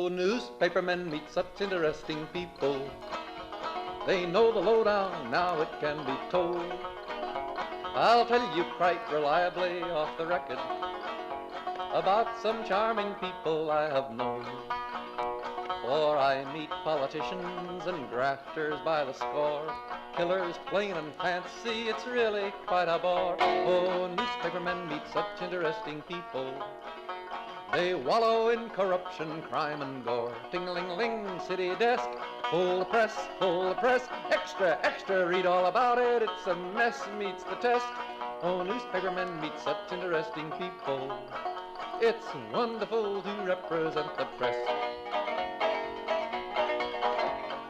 Oh, newspapermen meet such interesting people. They know the lowdown, now it can be told. I'll tell you quite reliably off the record about some charming people I have known. For I meet politicians and grafters by the score, killers plain and fancy, it's really quite a bore. Oh, newspapermen meet such interesting people. They wallow in corruption, crime and gore. Ting-a-ling-ling, city desk, full of press, extra, extra, read all about it, it's a mess, meets the test. Oh, newspapermen meet such interesting people. It's wonderful to represent the press.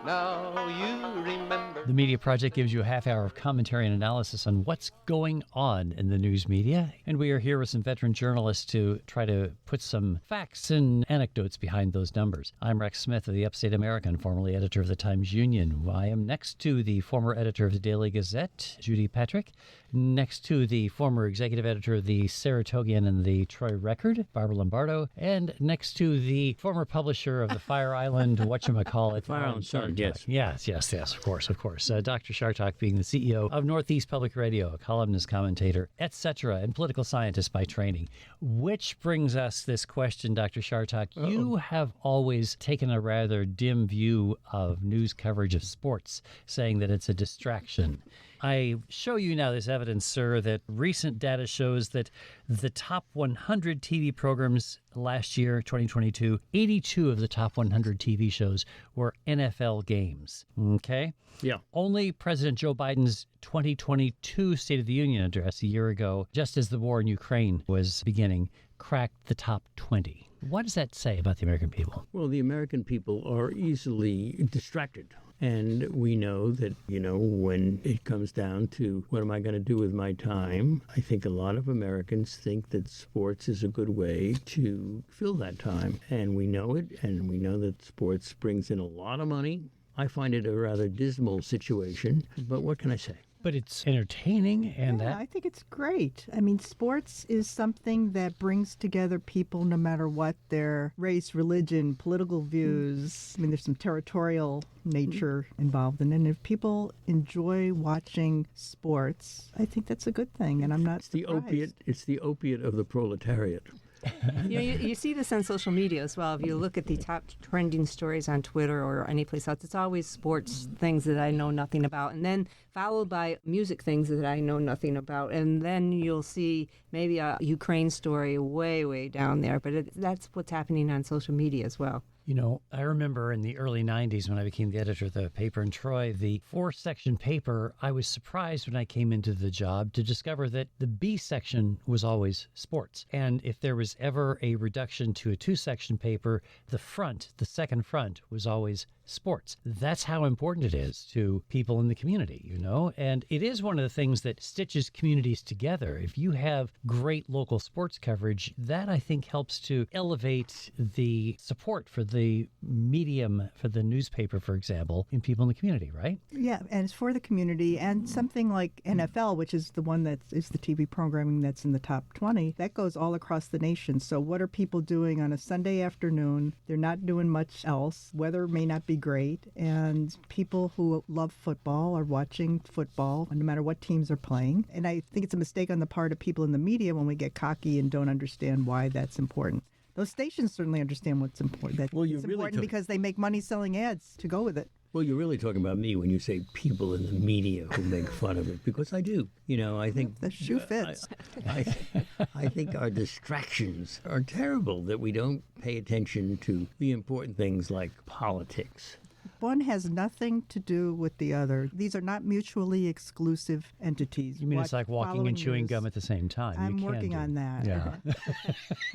Now you remember. The Media Project gives you a half hour of commentary and analysis on what's going on in the news media. And we are here with some veteran journalists to try to put some facts and anecdotes behind those numbers. I'm Rex Smith of the Upstate American, formerly editor of the Times-Union. I am next to the former editor of the Daily Gazette, Judy Patrick, next to the former executive editor of the Saratogian and the Troy Record, Barbara Lombardo, and next to the former publisher of the Fire Island, whatchamacallit. Fire Island Sun, yes. Yes, of course. Dr. Shartok being the CEO of Northeast Public Radio, a columnist, commentator, etc., and political scientist by training. Which brings us this question, Dr. Shartok. You have always taken a rather dim view of news coverage of sports, saying that it's a distraction. I show you now this evidence, sir, that recent data shows that the top 100 TV programs last year, 2022, 82 of the top 100 TV shows were NFL games. Okay? Yeah. Only President Joe Biden's 2022 State of the Union address a year ago, just as the war in Ukraine was beginning, cracked the top 20. What does that say about the American people? Well, the American people are easily distracted. And we know that, when it comes down to what am I going to do with my time, I think a lot of Americans think that sports is a good way to fill that time. And we know it, and we know that sports brings in a lot of money. I find it a rather dismal situation, but what can I say? But it's entertaining and I think it's great. I mean, sports is something that brings together people no matter what their race, religion, political views. I mean, there's some territorial nature involved in it. And if people enjoy watching sports, I think that's a good thing. And I'm not surprised. It's the opiate of the proletariat. You see this on social media as well. If you look at the top trending stories on Twitter or any place else, it's always sports things that I know nothing about, and then followed by music things that I know nothing about, and then you'll see maybe a Ukraine story way down there. But that's what's happening on social media as well. I remember in the early 90s when I became the editor of the paper in Troy, the 4-section paper, I was surprised when I came into the job to discover that the B section was always sports. And if there was ever a reduction to a 2-section paper, the second front was always sports. That's how important it is to people in the community, and it is one of the things that stitches communities together. If you have great local sports coverage, that I think helps to elevate the support for the medium, for the newspaper, for example, in people in the community, right? Yeah, and it's for the community. And something like NFL, which is the one that is the TV programming that's in the top 20, that goes all across the nation. So what are people doing on a Sunday afternoon? They're not doing much else. Weather may not be great, and people who love football are watching football no matter what teams are playing. And I think it's a mistake on the part of people in the media when we get cocky and don't understand why that's important. Those stations certainly understand what's important. It's important because they make money selling ads to go with it. Well, you're really talking about me when you say people in the media who make fun of it, because I do. I think the shoe fits. I think our distractions are terrible, that we don't pay attention to the important things like politics. One has nothing to do with the other. These are not mutually exclusive entities. You mean it's like walking and chewing gum at the same time? I'm working on that. Yeah.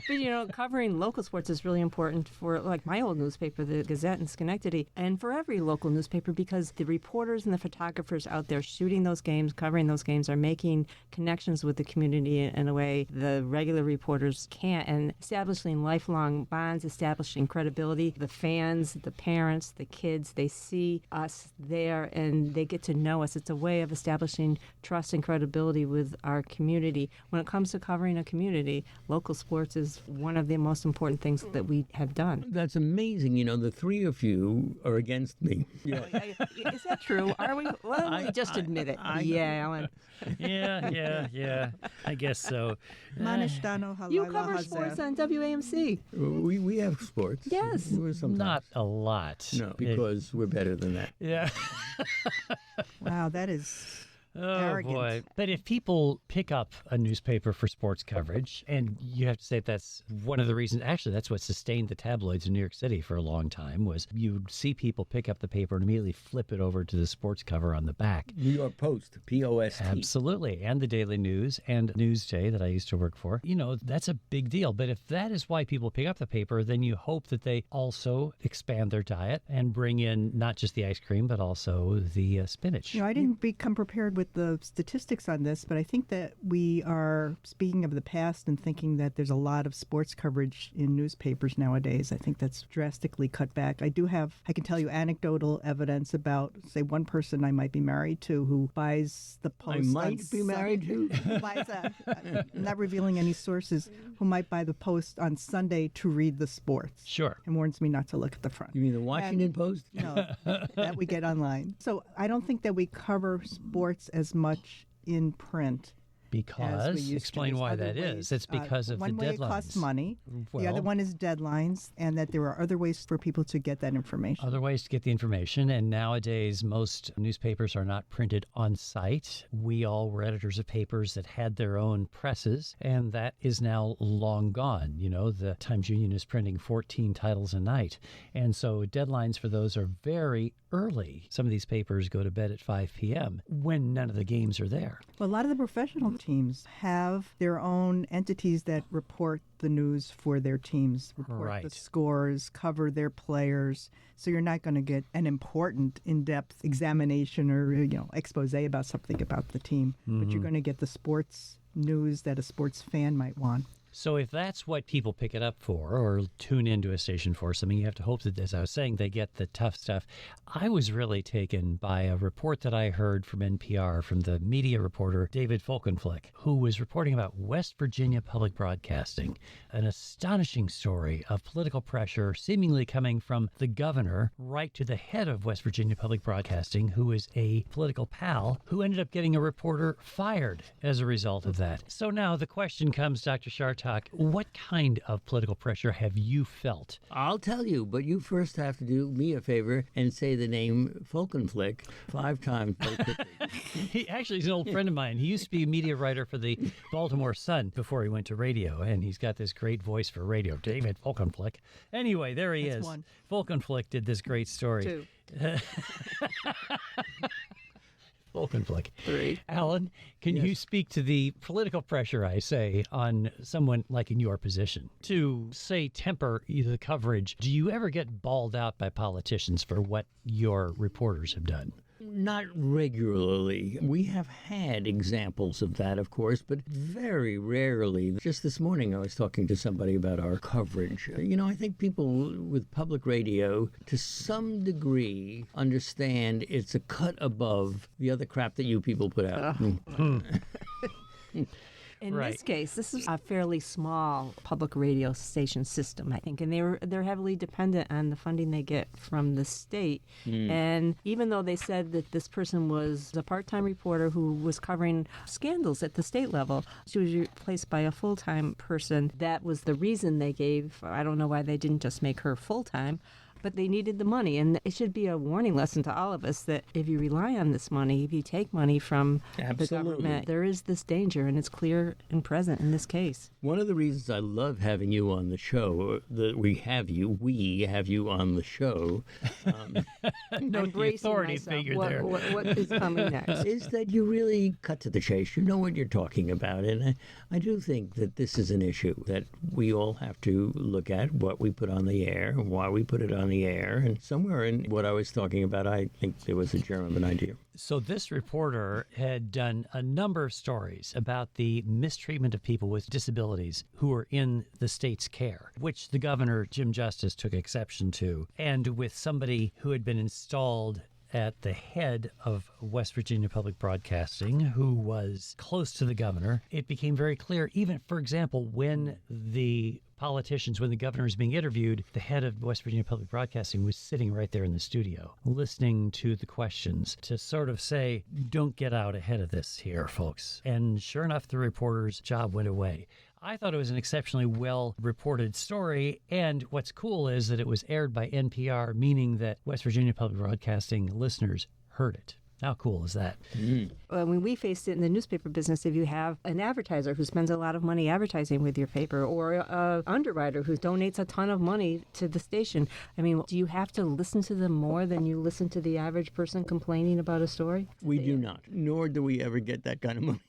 But, covering local sports is really important for, like, my old newspaper, the Gazette in Schenectady, and for every local newspaper, because the reporters and the photographers out there shooting those games, covering those games, are making connections with the community in a way the regular reporters can't, and establishing lifelong bonds, establishing credibility. The fans, the parents, the kids, sports. They see us there and they get to know us. It's a way of establishing trust and credibility with our community. When it comes to covering a community, local sports is one of the most important things that we have done. That's amazing. You know, the three of you are against me. Is that true? Are we? Well, just admit it. Yeah, Alan. Yeah. I guess so. Manishtano Halala You cover Hazer. sports on WAMC. We have sports. Yes. Sometimes. Not a lot. No, because we're better than that. Yeah. Wow, that is Oh, arrogant. boy. But if people pick up a newspaper for sports coverage, and you have to say that's one of the reasons, actually, that's what sustained the tabloids in New York City for a long time, was you'd see people pick up the paper and immediately flip it over to the sports cover on the back. New York Post, P-O-S-T. Absolutely. And the Daily News and Newsday that I used to work for. You know, that's a big deal. But if that is why people pick up the paper, then you hope that they also expand their diet and bring in not just the ice cream, but also the spinach. You know, I didn't become prepared with the statistics on this, but I think that we are speaking of the past and thinking that there's a lot of sports coverage in newspapers nowadays. I think that's drastically cut back. I can tell you anecdotal evidence about, say, one person I might be married to who buys the Post. I might be married to? Who buys not revealing any sources, who might buy the Post on Sunday to read the sports. Sure. And warns me not to look at the front. You mean the Washington Post? No, that we get online. So I don't think that we cover sports as much in print. As we Because, used to. explain There's why other that is. ways. It's because of the one way deadlines. it costs money. The other Well- one is deadlines, and that there are other ways for people to get that information. Other ways to get the information, and nowadays most newspapers are not printed on site. We all were editors of papers that had their own presses, and that is now long gone. You know, the Times Union is printing 14 titles a night, and so deadlines for those are very early. Some of these papers go to bed at 5 p.m. when none of the games are there. Well, a lot of the professional teams have their own entities that report the news for their teams, report the Right. scores, cover their players. So you're not going to get an important, in-depth examination or expose about something about the team, but you're going to get the sports news that a sports fan might want. So if that's what people pick it up for or tune into a station for, something you have to hope that, as I was saying, they get the tough stuff. I was really taken by a report that I heard from NPR from the media reporter David Folkenflik, who was reporting about West Virginia Public Broadcasting, an astonishing story of political pressure seemingly coming from the governor right to the head of West Virginia Public Broadcasting, who is a political pal who ended up getting a reporter fired as a result of that. So now the question comes, Dr. Chartock, what kind of political pressure have you felt? I'll tell you, but you first have to do me a favor and say the name Folkenflik 5 times very quickly. He actually is an old friend of mine. He used to be a media writer for the Baltimore Sun before he went to radio, and he's got this great voice for radio. David Folkenflik. Anyway, there he That's is. one. Folkenflik did this great story. 2, Folkenflik. 3. Alan, can you speak to the political pressure, I say, on someone like in your position to, say, temper the coverage? Do you ever get bawled out by politicians for what your reporters have done? Not regularly. We have had examples of that, of course, but very rarely. Just this morning, I was talking to somebody about our coverage. You know, I think people with public radio, to some degree, understand it's a cut above the other crap that you people put out. In Right. this case, this is a fairly small public radio station system, I think, and they're heavily dependent on the funding they get from the state. And even though they said that this person was a part-time reporter who was covering scandals at the state level, she was replaced by a full-time person. That was the reason they gave. I don't know why they didn't just make her full-time. But they needed the money, and it should be a warning lesson to all of us that if you rely on this money, if you take money from the Absolutely. government, there is this danger, and it's clear and present in this case. One of the reasons I love having you on the show, that we have you on the show, Note the Bracing authority myself. figure What- there. What is coming next? is that you really cut to the chase. You know what you're talking about. And I do think that this is an issue that we all have to look at, what we put on the air, why we put it on the air. And somewhere in what I was talking about, I think there was a germ of an idea. So this reporter had done a number of stories about the mistreatment of people with disabilities who were in the state's care, which the governor, Jim Justice, took exception to, and with somebody who had been installed at the head of West Virginia Public Broadcasting, who was close to the governor. It became very clear, even, for example, when the governor was being interviewed, the head of West Virginia Public Broadcasting was sitting right there in the studio, listening to the questions to sort of say, don't get out ahead of this here, folks. And sure enough, the reporter's job went away. I thought it was an exceptionally well-reported story, and what's cool is that it was aired by NPR, meaning that West Virginia Public Broadcasting listeners heard it. How cool is that? Well, when we faced it in the newspaper business, if you have an advertiser who spends a lot of money advertising with your paper, or an underwriter who donates a ton of money to the station, I mean, do you have to listen to them more than you listen to the average person complaining about a story? We do not, nor do we ever get that kind of money.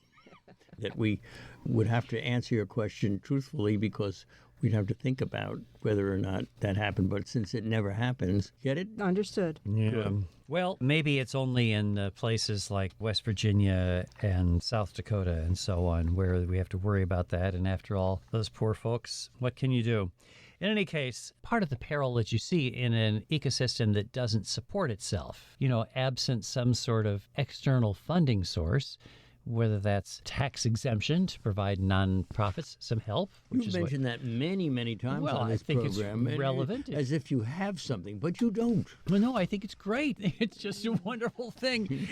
That we would have to answer your question truthfully because we'd have to think about whether or not that happened. But since it never happens, get it? Understood. Yeah. Well, maybe it's only in places like West Virginia and South Dakota and so on where we have to worry about that. And after all, those poor folks, what can you do? In any case, part of the peril that you see in an ecosystem that doesn't support itself, absent some sort of external funding source, whether that's tax exemption to provide nonprofits some help. You've mentioned that many, many times on this program. It's relevant. As if you have something, but you don't. Well, no, I think it's great. It's just a wonderful thing.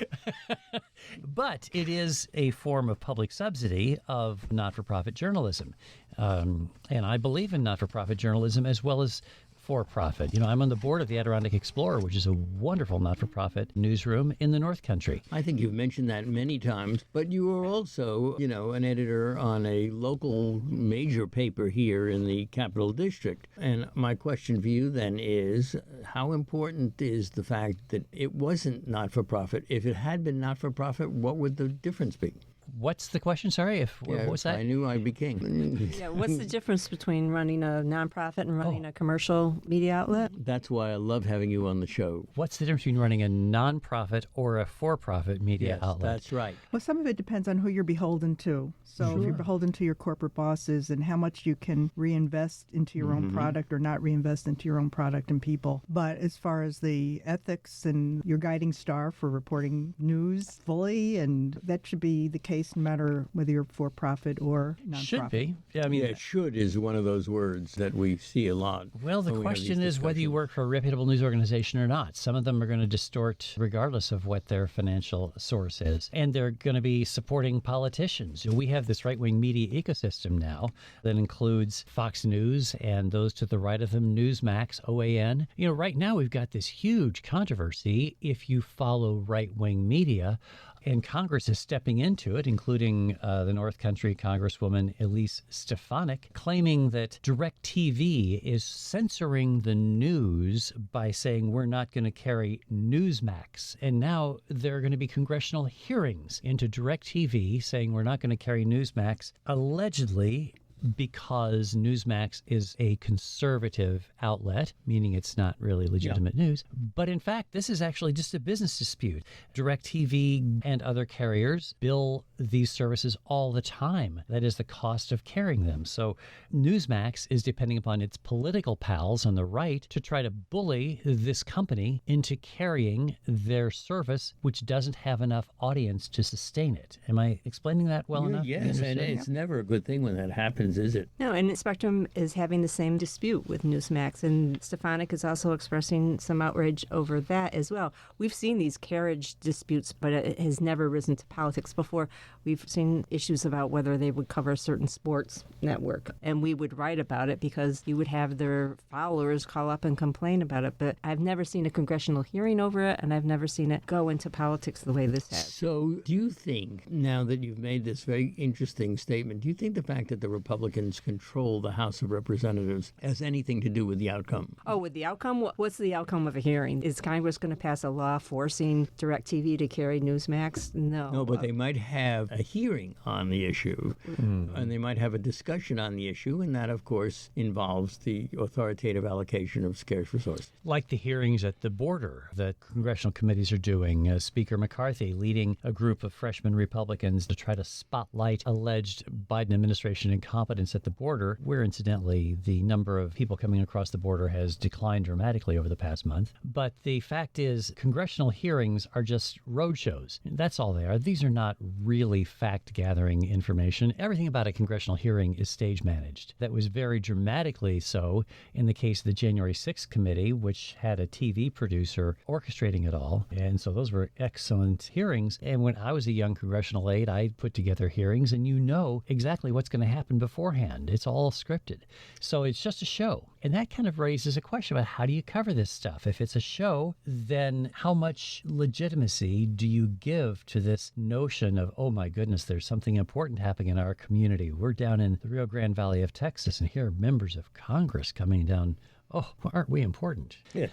But it is a form of public subsidy of not-for-profit journalism. And I believe in not-for-profit journalism as well as for-profit. I'm on the board of the Adirondack Explorer, which is a wonderful not-for-profit newsroom in the North Country. I think you've mentioned that many times, but you are also, an editor on a local major paper here in the Capital District. And my question for you then is, how important is the fact that it wasn't not-for-profit? If it had been not-for-profit, what would the difference be? What's the question? Sorry, what was that? I knew I'd be king. Yeah, what's the difference between running a nonprofit and running a commercial media outlet? That's why I love having you on the show. What's the difference between running a nonprofit or a for-profit media outlet? That's right. Well, some of it depends on who you're beholden to. So if you're beholden to your corporate bosses and how much you can reinvest into your own product or not reinvest into your own product and people. But as far as the ethics and your guiding star for reporting news fully, and that should be the case no matter whether you're for-profit or nonprofit. Should be. Yeah, I mean, should is one of those words that we see a lot. Well, the question is whether you work for a reputable news organization or not. Some of them are going to distort regardless of what their financial source is. And they're going to be supporting politicians. We have this right-wing media ecosystem now that includes Fox News and those to the right of them, Newsmax, OAN. Right now we've got this huge controversy if you follow right-wing media. And Congress is stepping into it, including the North Country Congresswoman Elise Stefanik, claiming that DirecTV is censoring the news by saying we're not going to carry Newsmax. And now there are going to be congressional hearings into DirecTV saying we're not going to carry Newsmax, allegedly because Newsmax is a conservative outlet, meaning it's not really legitimate news. But in fact, this is actually just a business dispute. DirecTV and other carriers bill these services all the time. That is the cost of carrying them. So Newsmax is depending upon its political pals on the right to try to bully this company into carrying their service, which doesn't have enough audience to sustain it. Am I explaining that well enough? Yes, and it's never a good thing when that happens, is it? No, and Spectrum is having the same dispute with Newsmax, and Stefanik is also expressing some outrage over that as well. We've seen these carriage disputes, but it has never risen to politics before. We've seen issues about whether they would cover a certain sports network, and we would write about it because you would have their followers call up and complain about it. But I've never seen a congressional hearing over it, and I've never seen it go into politics the way this has. So do you think, now that you've made this very interesting statement, do you think the fact that the Republicans Republicans control the House of Representatives has anything to do with the outcome. Oh, with the outcome? What's the outcome of a hearing? Is Congress going to pass a law forcing DirecTV to carry Newsmax? No. No, but they might have a hearing on the issue, and they might have a discussion on the issue, and that, of course, involves the authoritative allocation of scarce resources. Like the hearings at the border that congressional committees are doing. Speaker McCarthy leading a group of freshman Republicans to try to spotlight alleged Biden administration incompetence at the border, where incidentally the number of people coming across the border has declined dramatically over the past month. But the fact is, congressional hearings are just roadshows. That's all they are. These are not really fact-gathering information. Everything about a congressional hearing is stage managed. That was very dramatically so in the case of the January 6th committee, which had a TV producer orchestrating it all. And so those were excellent hearings. And when I was a young congressional aide, I put together hearings, and you know exactly what's going to happen beforehand. It's all scripted. So it's just a show. And that kind of raises a question about how do you cover this stuff? If it's a show, then how much legitimacy do you give to this notion of, oh my goodness, there's something important happening in our community. We're down in the Rio Grande Valley of Texas, and here are members of Congress coming down. Oh, aren't we important? Yeah.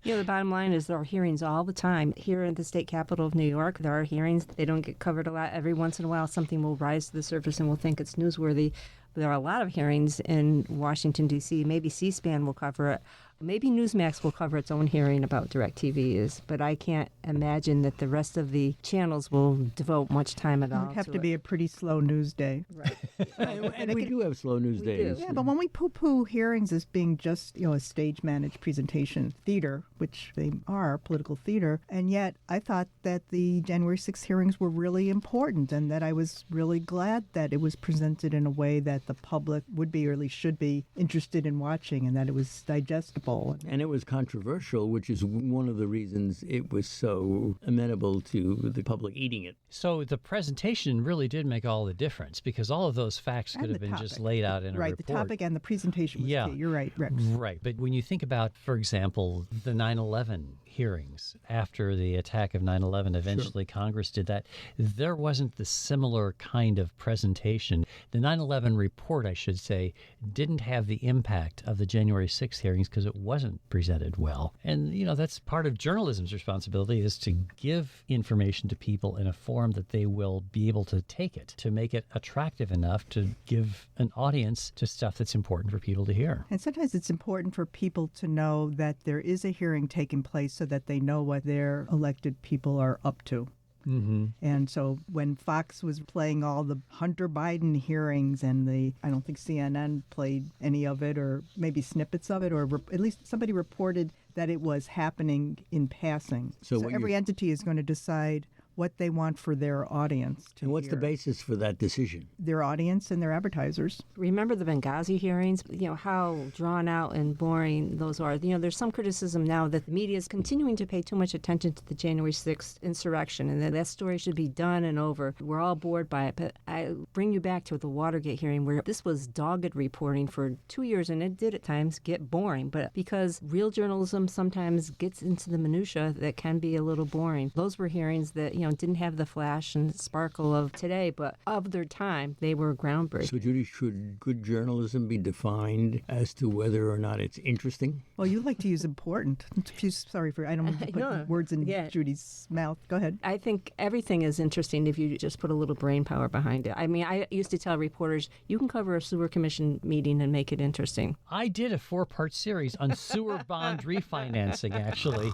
The bottom line is there are hearings all the time. Here in the state capital of New York, there are hearings. They don't get covered a lot. Every once in a while, something will rise to the surface and we'll think it's newsworthy. There are a lot of hearings in Washington, D.C. Maybe C-SPAN will cover it. Maybe Newsmax will cover its own hearing about DirecTV, but I can't imagine that the rest of the channels will devote much time at It all. would have to it. be a pretty slow news day. Right. And we do have slow news We days. do. Yeah, but when we poo-poo hearings as being just, a stage-managed presentation theater, which they are, political theater, and yet I thought that the January 6th hearings were really important and that I was really glad that it was presented in a way that the public would be, or at least should be, interested in watching, and that it was digestible. And it was controversial, which is one of the reasons it was so amenable to the public eating it. So the presentation really did make all the difference because all of those facts could And have the been just topic. laid out in a Right, report. the topic and the presentation was Yeah. key. You're right, Rex. Right. But when you think about, for example, the 9/11 hearings after the attack of 9/11, eventually Congress did that. There wasn't the similar kind of presentation. The 9/11 report, I should say, didn't have the impact of the January 6th hearings because it wasn't presented well. And, that's part of journalism's responsibility is to give information to people in a form that they will be able to take it, to make it attractive enough to give an audience to stuff that's important for people to hear. And sometimes it's important for people to know that there is a hearing taking place so that they know what their elected people are up to. Mm-hmm. And so when Fox was playing all the Hunter Biden hearings and I don't think CNN played any of it or maybe snippets of it, or at least somebody reported that it was happening in passing. So So what every entity is going to decide what they want for their audience to And what's the hear. basis for that decision? Their audience and their advertisers. Remember the Benghazi hearings? How drawn out and boring those are. There's some criticism now that the media is continuing to pay too much attention to the January 6th insurrection and that story should be done and over. We're all bored by it. But I bring you back to the Watergate hearing where this was dogged reporting for 2 years, and it did at times get boring. But because real journalism sometimes gets into the minutia that can be a little boring. Those were hearings that, didn't have the flash and sparkle of today, but of their time, they were groundbreaking. So, Judy, should good journalism be defined as to whether or not it's interesting? Well, you like to use important. Sorry I don't mean to put No, words in yeah. Judy's mouth. Go ahead. I think everything is interesting if you just put a little brain power behind it. I mean, I used to tell reporters, you can cover a sewer commission meeting and make it interesting. I did a 4-part series on sewer bond refinancing, actually.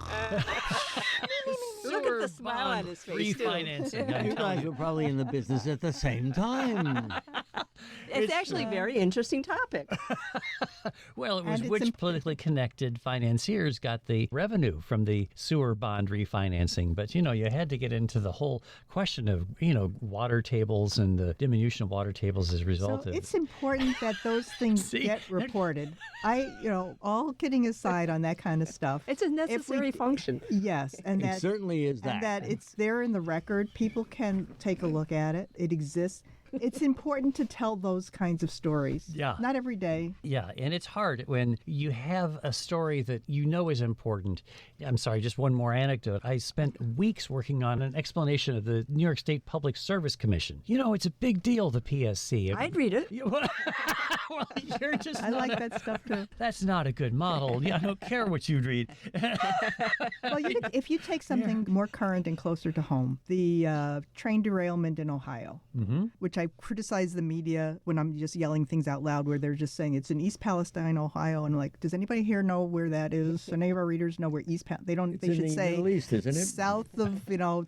Look at the smile on his face, too. Refinancing. I'm You telling guys you. were probably in the business at the same time. It's actually a very interesting topic. Well, it was And it's which politically connected financiers got the revenue from the sewer bond refinancing. But, you had to get into the whole question of, water tables and the diminution of water tables as a result So of. it's important that those things See? get reported. All kidding aside on that kind of stuff. It's a necessary function. Yes, and It that certainly is that. and that it's there in the record. People can take a look at it. It exists. It's important to tell those kinds of stories. Yeah. Not every day. Yeah, and it's hard when you have a story that you know is important. I'm sorry, just one more anecdote. I spent weeks working on an explanation of the New York State Public Service Commission. You know, it's a big deal, the PSC. I'd read it. Well, you're just I not like that stuff too. That's not a good model. I don't care what you read. Well, if you take something more current and closer to home, the train derailment in Ohio, which I criticize the media when I'm just yelling things out loud where they're just saying it's in East Palestine, Ohio, and I'm like, does anybody here know where that is? Do any of our readers know where East Palestine? They don't. It's They in should the say Middle East, isn't it? south of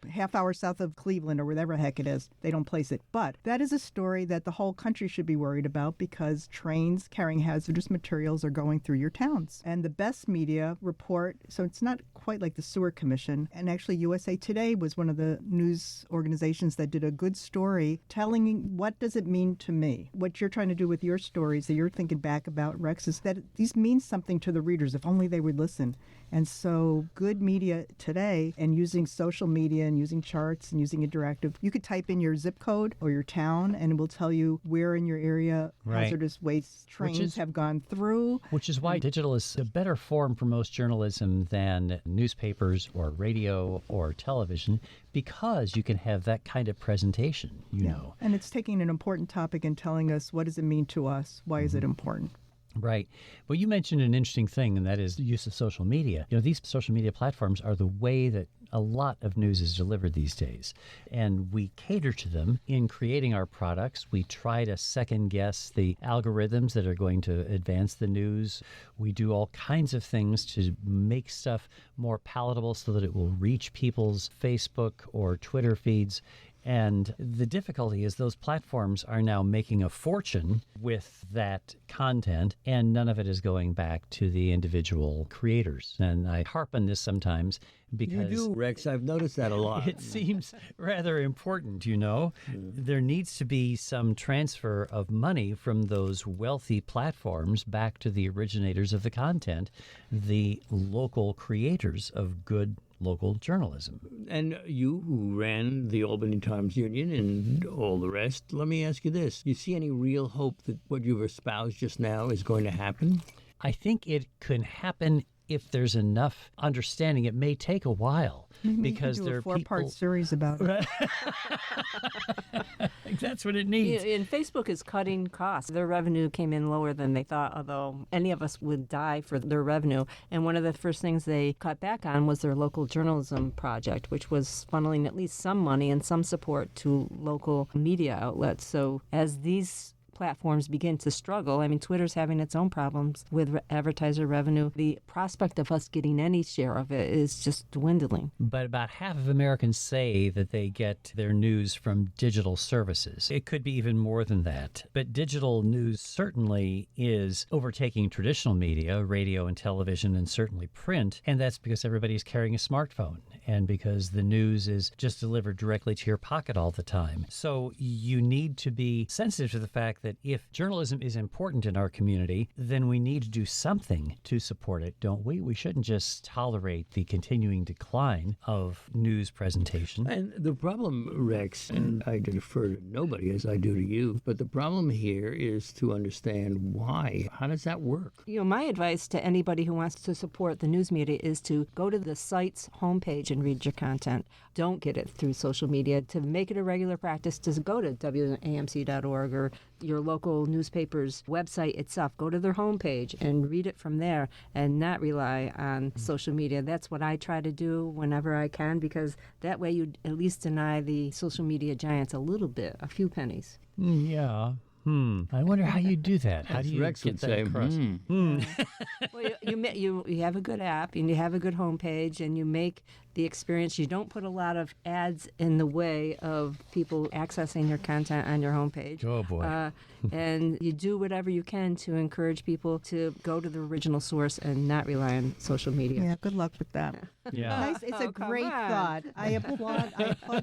half hour south of Cleveland or whatever the heck it is. They don't place it, but that is a story that the whole country should be worried about because trains carrying hazardous materials are going through your towns. And the best media report, so it's not quite like the Sewer Commission. And actually, USA Today was one of the news organizations that did a good story telling me what does it mean to me. What you're trying to do with your stories that you're thinking back about, Rex, is that these mean something to the readers if only they would listen. And so good media today and using social media and using charts and using interactive, you could type in your zip code or your town and it will tell you where in your area Right. hazardous waste trains have gone through. Which is why digital is a better form for most journalism than newspapers or radio or television, because you can have that kind of presentation, you know. And it's taking an important topic and telling us what does it mean to us? Why is it important? Right. Well, you mentioned an interesting thing, and that is the use of social media. You know, these social media platforms are the way that a lot of news is delivered these days. And we cater to them in creating our products. We try to second guess the algorithms that are going to advance the news. We do all kinds of things to make stuff more palatable so that it will reach people's Facebook or Twitter feeds. And the difficulty is those platforms are now making a fortune with that content, and none of it is going back to the individual creators. And I harp on this sometimes because You do, Rex. I've noticed that a lot. it seems rather important, you know. There needs to be some transfer of money from those wealthy platforms back to the originators of the content, the local creators of good local journalism. And you, who ran the Albany Times Union and all the rest, let me ask you this. You see any real hope that what you've espoused just now is going to happen? I think it can happen if there's enough understanding. It may take a while because you could do there a are four-part people. series about it. That's what it needs. And Facebook is cutting costs. Their revenue came in lower than they thought, although any of us would die for their revenue. And one of the first things they cut back on was their local journalism project, which was funneling at least some money and some support to local media outlets. So as these platforms begin to struggle. I mean, Twitter's having its own problems with advertiser revenue. The prospect of us getting any share of it is just dwindling. But about half of Americans say that they get their news from digital services. It could be even more than that. But digital news certainly is overtaking traditional media, radio and television, and certainly print. And that's because everybody's carrying a smartphone and because the news is just delivered directly to your pocket all the time. So you need to be sensitive to the fact that if journalism is important in our community, then we need to do something to support it, don't we? We shouldn't just tolerate the continuing decline of news presentation. And the problem, Rex, and I defer to nobody as I do to you, but the problem here is to understand why. How does that work? You know, my advice to anybody who wants to support the news media is to go to the site's homepage and read your content. Don't get it through social media. To make it a regular practice, to go to WAMC.org or your local newspaper's website itself. Go to their homepage and read it from there and not rely on social media. That's what I try to do whenever I can, because that way you at least deny the social media giants a little bit, a few pennies. Yeah. I wonder how you do that. How do you Rex get would that say, across? Well, you have a good app and you have a good homepage and you make the experience. You don't put a lot of ads in the way of people accessing your content on your homepage. Oh, boy. And you do whatever you can to encourage people to go to the original source and not rely on social media. Yeah, good luck with that. Yeah. Nice. It's a Oh, come great on. thought. I applaud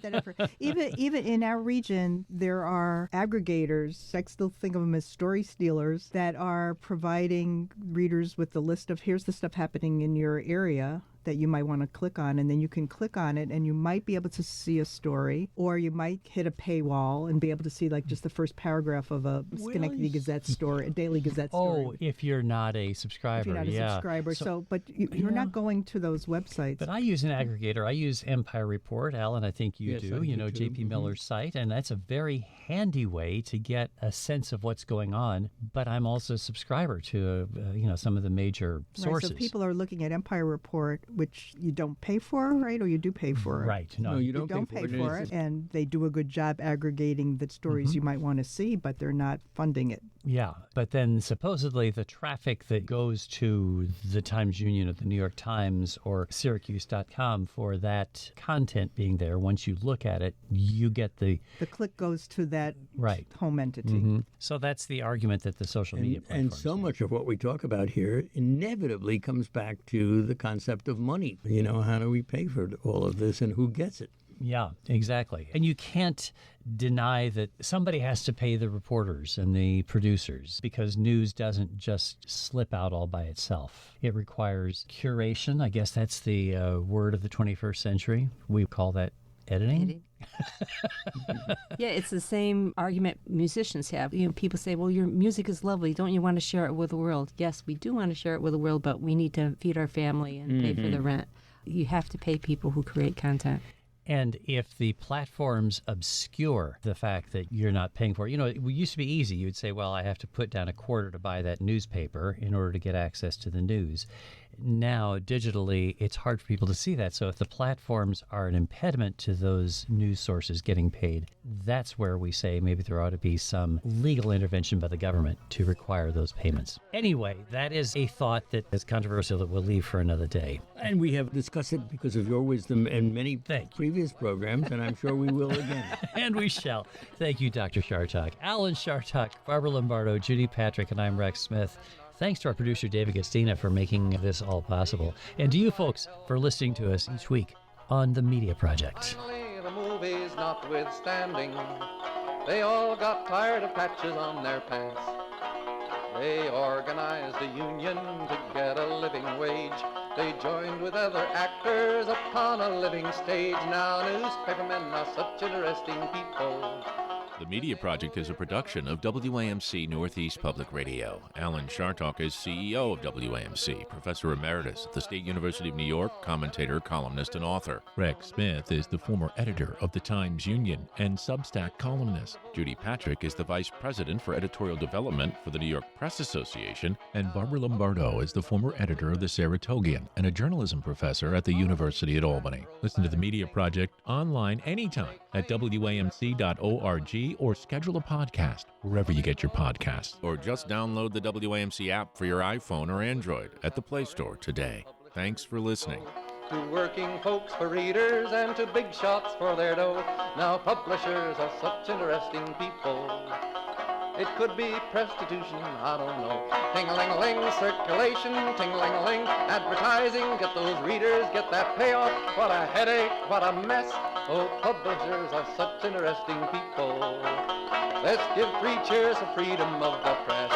that effort. Even in our region, there are aggregators. I still think of them as story stealers that are providing readers with the list of here's the stuff happening in your area that you might want to click on, and then you can click on it and you might be able to see a story, or you might hit a paywall and be able to see like just the first paragraph of a Schenectady Gazette story, a Daily Gazette story. Oh, if you're not a subscriber, If you're not a subscriber. So but you're not going to those websites. But I use an aggregator. I use Empire Report. Alan, I think you Yes, do. I You do know, too. J.P. Miller's site, and that's a very handy way to get a sense of what's going on. But I'm also a subscriber to, some of the major sources. Right, so people are looking at Empire Report, which you don't pay for, right? Or you do pay for it? Right. No, No, you You don't, don't pay for it, and they do a good job aggregating the stories you might want to see, but they're not funding it. Yeah, but then supposedly the traffic that goes to the Times Union or the New York Times or Syracuse.com for that content being there, once you look at it, you get the The click goes to that right. home entity. So that's the argument that the social media And platforms so make. much of what we talk about here inevitably comes back to the concept of money. You know, how do we pay for all of this and who gets it? Yeah, exactly. And you can't deny that somebody has to pay the reporters and the producers because news doesn't just slip out all by itself. It requires curation. I guess that's the word of the 21st century. We call that editing. Yeah, it's the same argument musicians have. People say, well, your music is lovely. Don't you want to share it with the world? Yes, we do want to share it with the world, but we need to feed our family and pay for the rent. You have to pay people who create content. And if the platforms obscure the fact that you're not paying for it, it used to be easy. You'd say, well, I have to put down $0.25 to buy that newspaper in order to get access to the news. Now, digitally, it's hard for people to see that. So if the platforms are an impediment to those news sources getting paid, that's where we say maybe there ought to be some legal intervention by the government to require those payments. Anyway, that is a thought that is controversial that we'll leave for another day. And we have discussed it because of your wisdom and many Thank you. previous programs, and I'm sure we will again. And we shall. Thank you, Dr. Shartok. Alan Shartok, Barbara Lombardo, Judy Patrick, and I'm Rex Smith. Thanks to our producer, David Gastina, for making this all possible. And to you folks for listening to us each week on The Media Project. Finally, the movies notwithstanding, they all got tired of patches on their pants. They organized a union to get a living wage. They joined with other actors upon a living stage. Now newspapermen are such interesting people. The Media Project is a production of WAMC Northeast Public Radio. Alan Shartok is CEO of WAMC, Professor Emeritus at the State University of New York, commentator, columnist, and author. Rex Smith is the former editor of the Times Union and Substack columnist. Judy Patrick is the Vice President for Editorial Development for the New York Press Association, and Barbara Lombardo is the former editor of the Saratogian and a journalism professor at the University at Albany. Listen to the Media Project online anytime at WAMC.org or schedule a podcast wherever you get your podcasts. Or just download the WAMC app for your iPhone or Android at the Play Store today. Thanks for listening. To working folks for readers and to big shots for their dough. Now publishers are such interesting people. It could be prostitution, I don't know. Ting-a-ling-a-ling, circulation, ting-a-ling-a-ling, advertising, get those readers, get that payoff. What a headache, what a mess. Oh, publishers are such interesting people. Let's give 3 cheers for freedom of the press.